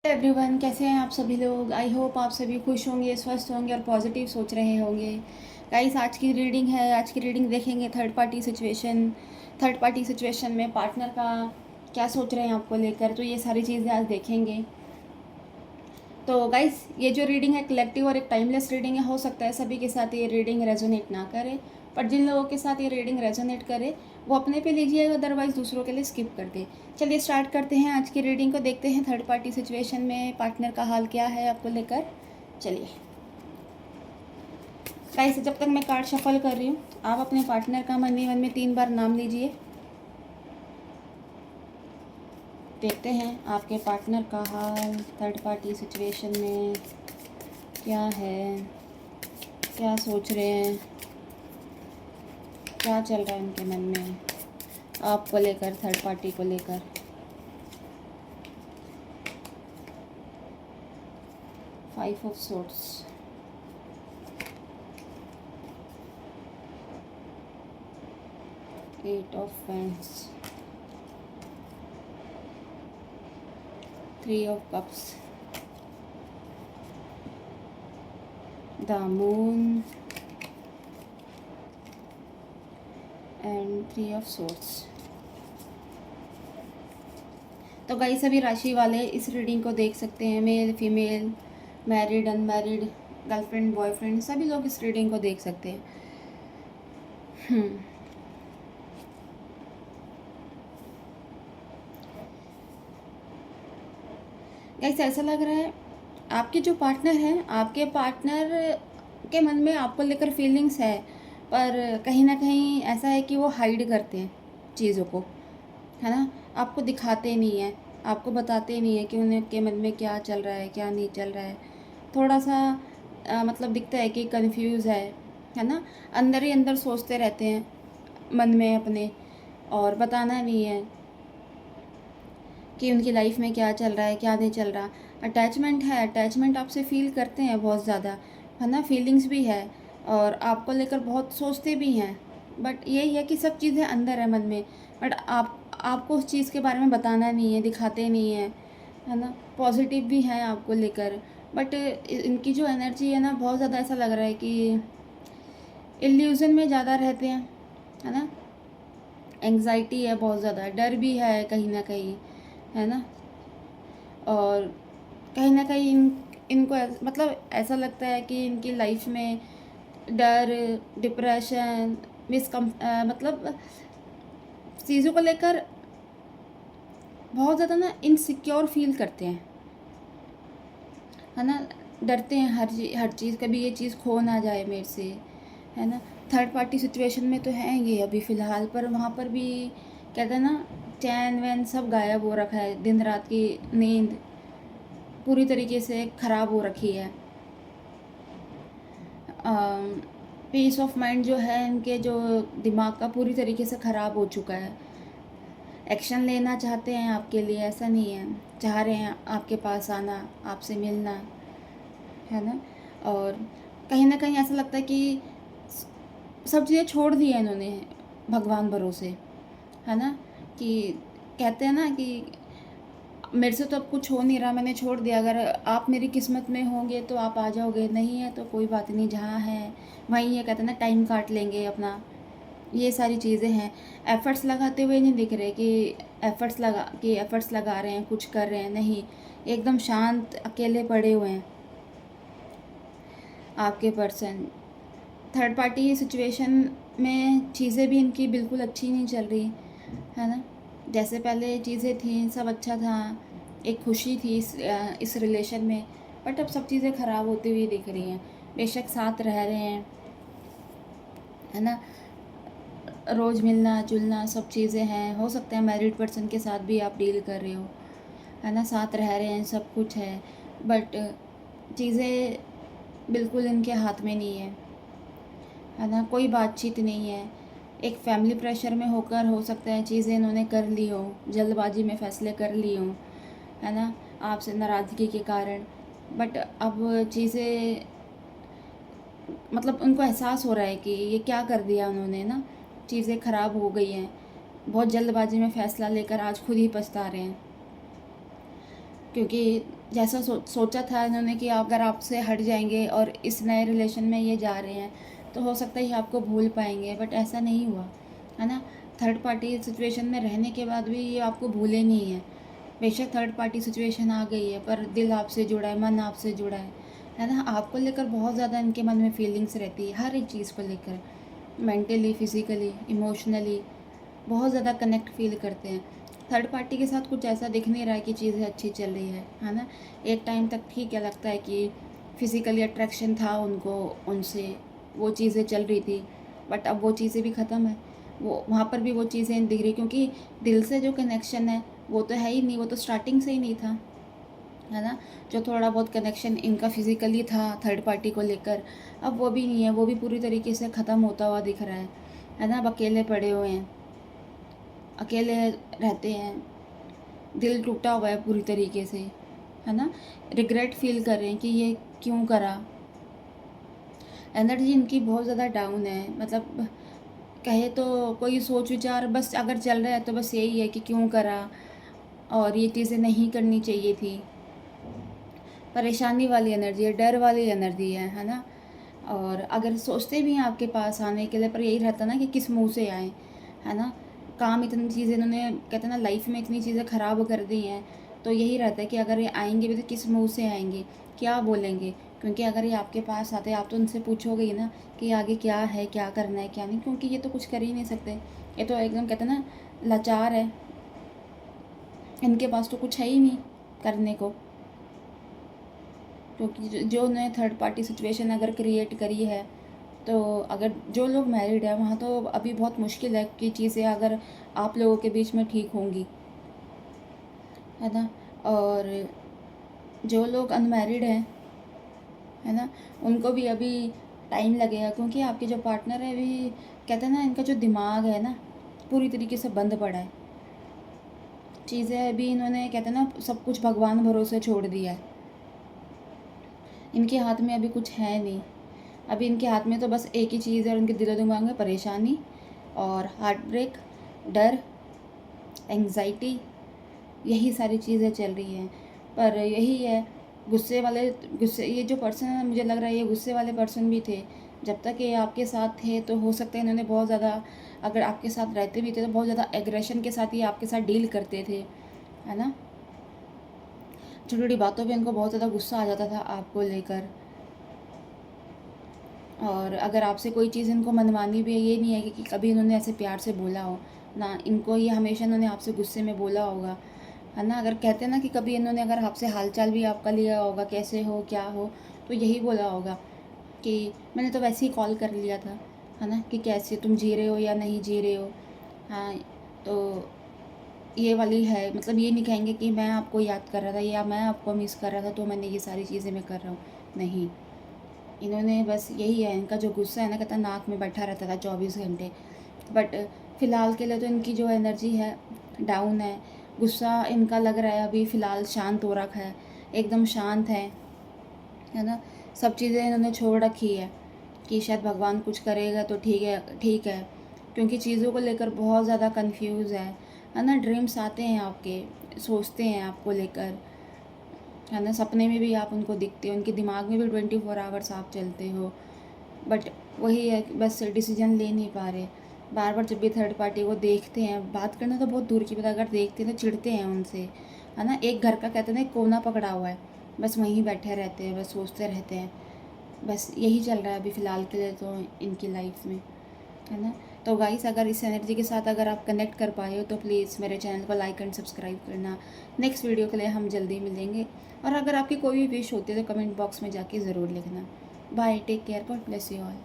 Everyone, कैसे हैं आप सभी लोग। आई होप आप सभी खुश होंगे, स्वस्थ होंगे और पॉजिटिव सोच रहे होंगे। गाइस, आज की रीडिंग है। आज की रीडिंग देखेंगे थर्ड पार्टी सिचुएशन में पार्टनर का क्या सोच रहे हैं आपको लेकर। तो ये सारी चीज़ें आज देखेंगे। तो गाइस, ये जो रीडिंग है कलेक्टिव और एक टाइमलेस रीडिंग है। हो सकता है सभी के साथ ये रीडिंग रेजोनेट ना करे, पर जिन लोगों के साथ ये रीडिंग रेजोनेट करे वो अपने पे लीजिएगा, अदरवाइज दूसरों के लिए स्किप कर दे। चलिए स्टार्ट करते हैं आज की रीडिंग को। देखते हैं थर्ड पार्टी सिचुएशन में पार्टनर का हाल क्या है आपको लेकर। चलिए गाइस, जब तक मैं कार्ड शफल कर रही हूँ आप अपने पार्टनर का मन ही मन में 3 बार नाम लीजिए। देखते हैं आपके पार्टनर का हाल थर्ड पार्टी सिचुएशन में क्या है, क्या सोच रहे हैं, क्या चल रहा है उनके मन में आपको लेकर, थर्ड पार्टी को लेकर। Five of swords, eight of pents, three of cups, the moon and three of swords. तो गाइस, सभी राशि वाले इस रीडिंग को देख सकते हैं। Male, female, married, unmarried, girlfriend, boyfriend, सभी लोग इस रीडिंग को देख सकते हैं। गाइस, ऐसा लग रहा है आपके जो पार्टनर हैं, आपके पार्टनर के मन में आपको लेकर फीलिंग्स है, पर कहीं ना कहीं ऐसा है कि वो हाइड करते हैं चीज़ों को, है ना। आपको दिखाते नहीं हैं, आपको बताते नहीं है कि उनके मन में क्या चल रहा है, क्या नहीं चल रहा है। थोड़ा सा मतलब दिखता है कि कंफ्यूज है ना। अंदर ही अंदर सोचते रहते हैं मन में अपने, और बताना नहीं है कि उनकी लाइफ में क्या चल रहा है, क्या नहीं चल रहा। अटैचमेंट है, अटैचमेंट आपसे फील करते हैं बहुत ज़्यादा, है ना। फीलिंग्स भी है और आपको लेकर बहुत सोचते भी हैं, बट यही है कि सब चीज़ें अंदर है मन में, बट आपको उस चीज़ के बारे में बताना नहीं है, दिखाते नहीं है ना। पॉजिटिव भी हैं आपको लेकर, बट इनकी जो एनर्जी है ना, बहुत ज़्यादा ऐसा लग रहा है कि इल्यूज़न में ज़्यादा रहते हैं, है ना। एंग्जाइटी है बहुत ज़्यादा, डर भी है कहीं ना कहीं, है ना। और कहीं ना कहीं इनको मतलब ऐसा लगता है कि इनकी लाइफ में डर, डिप्रेशन, मतलब चीज़ों को लेकर बहुत ज़्यादा ना इनसिक्योर फील करते हैं, है ना। डरते हैं हर चीज़, कभी ये चीज़ खो ना जाए मेरे से, है ना। थर्ड पार्टी सिचुएशन में तो हैं ये अभी फ़िलहाल, पर वहाँ पर भी कहते हैं ना, चैन वैन सब गायब हो रखा है। दिन रात की नींद पूरी तरीके से ख़राब हो रखी है। पीस ऑफ माइंड जो है इनके, जो दिमाग का पूरी तरीके से ख़राब हो चुका है। एक्शन लेना चाहते हैं आपके लिए, ऐसा नहीं है, चाह रहे हैं आपके पास आना, आपसे मिलना, है ना। और कहीं ना कहीं ऐसा लगता है कि सब चीज़ें छोड़ दी है इन्होंने भगवान भरोसे, है ना। कि कहते हैं ना कि मेरे से तो अब कुछ हो नहीं रहा, मैंने छोड़ दिया, अगर आप मेरी किस्मत में होंगे तो आप आ जाओगे, नहीं है तो कोई बात नहीं, जहाँ है वहीं ये कहते हैं ना, टाइम काट लेंगे अपना। ये सारी चीज़ें हैं। एफ़र्ट्स लगाते हुए नहीं दिख रहे कि एफ़र्ट्स लगा रहे हैं, कुछ कर रहे हैं, नहीं। एकदम शांत अकेले पड़े हुए हैं आपके पर्सन। थर्ड पार्टी सिचुएशन में चीज़ें भी इनकी बिल्कुल अच्छी नहीं चल रही, है ना। जैसे पहले चीज़ें थी सब अच्छा था, एक खुशी थी इस रिलेशन में, बट अब सब चीज़ें ख़राब होती हुई दिख रही हैं। बेशक साथ रह रहे हैं, है ना, रोज़ मिलना जुलना सब चीज़ें हैं। हो सकता है मैरिड पर्सन के साथ भी आप डील कर रहे हो, है ना, साथ रह रहे हैं, सब कुछ है, बट चीज़ें बिल्कुल इनके हाथ में नहीं है ना। कोई बातचीत नहीं है। एक फैमिली प्रेशर में होकर हो सकता है चीज़ें इन्होंने कर ली हो, जल्दबाजी में फ़ैसले कर लिए हों, है ना, आपसे नाराज़गी के कारण। बट अब चीज़ें मतलब उनको एहसास हो रहा है कि ये क्या कर दिया उन्होंने ना, चीज़ें ख़राब हो गई हैं। बहुत जल्दबाजी में फ़ैसला लेकर आज खुद ही पछता रहे हैं, क्योंकि जैसा सोचा था इन्होंने कि अगर आपसे हट जाएंगे और इस नए रिलेशन में ये जा रहे हैं तो हो सकता है ये आपको भूल पाएंगे, बट ऐसा नहीं हुआ, है ना। थर्ड पार्टी सिचुएशन में रहने के बाद भी ये आपको भूले नहीं है। बेशक थर्ड पार्टी सिचुएशन आ गई है पर दिल आपसे जुड़ा है, मन आपसे जुड़ा है ना। आपको लेकर बहुत ज़्यादा इनके मन में फीलिंग्स रहती है, हर एक चीज़ को लेकर, मेंटली, फिज़िकली, इमोशनली बहुत ज़्यादा कनेक्ट फील करते हैं। थर्ड पार्टी के साथ कुछ ऐसा दिख नहीं रहा है कि चीज़ें अच्छी चल रही है ना। एक टाइम तक ठीक है, लगता है कि फिज़िकली अट्रैक्शन था उनको उनसे, वो चीज़ें चल रही थी, बट अब वो चीज़ें भी ख़त्म है। वो वहाँ पर भी वो चीज़ें नहीं दिख रही, क्योंकि दिल से जो कनेक्शन है वो तो है ही नहीं, वो तो स्टार्टिंग से ही नहीं था, है ना। जो थोड़ा बहुत कनेक्शन इनका फिज़िकली था थर्ड पार्टी को लेकर, अब वो भी नहीं है, वो भी पूरी तरीके से ख़त्म होता हुआ दिख रहा है ना। अब अकेले पड़े हुए हैं, अकेले रहते हैं, दिल टूटा हुआ है पूरी तरीके से, है ना। रिग्रेट फील कर रहे हैं कि ये क्यों करा। एनर्जी इनकी बहुत ज़्यादा डाउन है, मतलब कहे तो कोई सोच विचार बस अगर चल रहा है तो बस यही है कि क्यों करा और ये चीज़ें नहीं करनी चाहिए थी। परेशानी वाली एनर्जी है, डर वाली एनर्जी है ना। और अगर सोचते भी हैं आपके पास आने के लिए, पर यही रहता ना कि किस मुंह से आए, है ना। काम इतनी चीज़ें इन्होंने, कहते हैं ना, लाइफ में इतनी चीज़ें ख़राब कर दी हैं, तो यही रहता है कि अगर ये आएंगे भी तो किस मुंह से आएंगे, क्या बोलेंगे। क्योंकि अगर ये आपके पास आते हैं आप तो उनसे पूछोगे ही ना कि आगे क्या है, क्या करना है, क्या नहीं, क्योंकि ये तो कुछ कर ही नहीं सकते। ये तो एकदम, कहते हैं ना, लाचार है, इनके पास तो कुछ है ही नहीं करने को। क्योंकि जो उन्होंने थर्ड पार्टी सिचुएशन अगर क्रिएट करी है, तो अगर जो लोग मैरिड है वहाँ तो अभी बहुत मुश्किल है कि चीज़ें अगर आप लोगों के बीच में ठीक होंगी, है ना। और जो लोग अनमैरिड हैं, है ना, उनको भी अभी टाइम लगेगा, क्योंकि आपके जो पार्टनर है अभी, कहते हैं ना, इनका जो दिमाग है ना पूरी तरीके से बंद पड़ा है। चीज़ें अभी इन्होंने, कहते हैं ना, सब कुछ भगवान भरोसे छोड़ दिया है। इनके हाथ में अभी कुछ है नहीं। अभी इनके हाथ में तो बस एक ही चीज़ है, और इनके दिलो दिमाग में परेशानी और हार्ट ब्रेक, डर, एंग्जाइटी, यही सारी चीज़ें चल रही हैं। पर यही है, गुस्से ये जो पर्सन है, मुझे लग रहा है ये गुस्से वाले पर्सन भी थे। जब तक ये आपके साथ थे तो हो सकता है इन्होंने बहुत ज़्यादा, अगर आपके साथ रहते भी थे तो बहुत ज़्यादा एग्रेशन के साथ ये आपके साथ डील करते थे, है ना। छोटी छोटी बातों पे इनको बहुत ज़्यादा गुस्सा आ जाता था आपको लेकर। और अगर आपसे कोई चीज़ इनको मनवानी भी है, ये नहीं है कि कभी इन्होंने ऐसे प्यार से बोला हो ना, इनको ये हमेशा इन्होंने आपसे गुस्से में बोला होगा, है ना। अगर कहते हैं ना कि कभी इन्होंने अगर आपसे हालचाल भी आपका लिया होगा, कैसे हो, क्या हो, तो यही बोला होगा कि मैंने तो वैसे ही कॉल कर लिया था, है ना, कि कैसे तुम जी रहे हो या नहीं जी रहे हो। हाँ, तो ये वाली है, मतलब ये नहीं कहेंगे कि मैं आपको याद कर रहा था या मैं आपको मिस कर रहा था तो मैंने ये सारी चीज़ें मैं कर रहा हूँ, नहीं। इन्होंने बस यही है, इनका जो गुस्सा है ना, कहता नाक में बैठा रहता था 24 घंटे। बट फ़िलहाल के लिए तो इनकी जो एनर्जी है डाउन है। गुस्सा इनका लग रहा है अभी फ़िलहाल शांत हो रखा है, एकदम शांत है ना। सब चीज़ें इन्होंने छोड़ रखी है कि शायद भगवान कुछ करेगा तो ठीक है, ठीक है। क्योंकि चीज़ों को लेकर बहुत ज़्यादा कंफ्यूज है ना। ड्रीम्स आते हैं आपके, सोचते हैं आपको लेकर, है ना। सपने में भी आप उनको दिखते हो, उनके दिमाग में भी 24 आवर्स आप चलते हो। बट वही है कि बस डिसीजन ले नहीं पा रहे। बार बार जब भी थर्ड पार्टी को देखते हैं, बात करना तो बहुत दूर की बात, अगर देखते हैं तो चिढ़ते हैं उनसे, है ना। एक घर का, कहते हैं ना, एक कोना पकड़ा हुआ है, बस वहीं बैठे रहते हैं, बस सोचते रहते हैं। बस यही चल रहा है अभी फ़िलहाल के लिए तो इनकी लाइफ में, है ना। तो गाइस, अगर इस एनर्जी के साथ अगर आप कनेक्ट कर पाए हो तो प्लीज़ मेरे चैनल को लाइक एंड सब्सक्राइब करना। नेक्स्ट वीडियो के लिए हम जल्दी मिलेंगे। और अगर आपकी कोई भी विश होती है तो कमेंट बॉक्स में जाके ज़रूर लिखना। Bye, take care, God bless you all.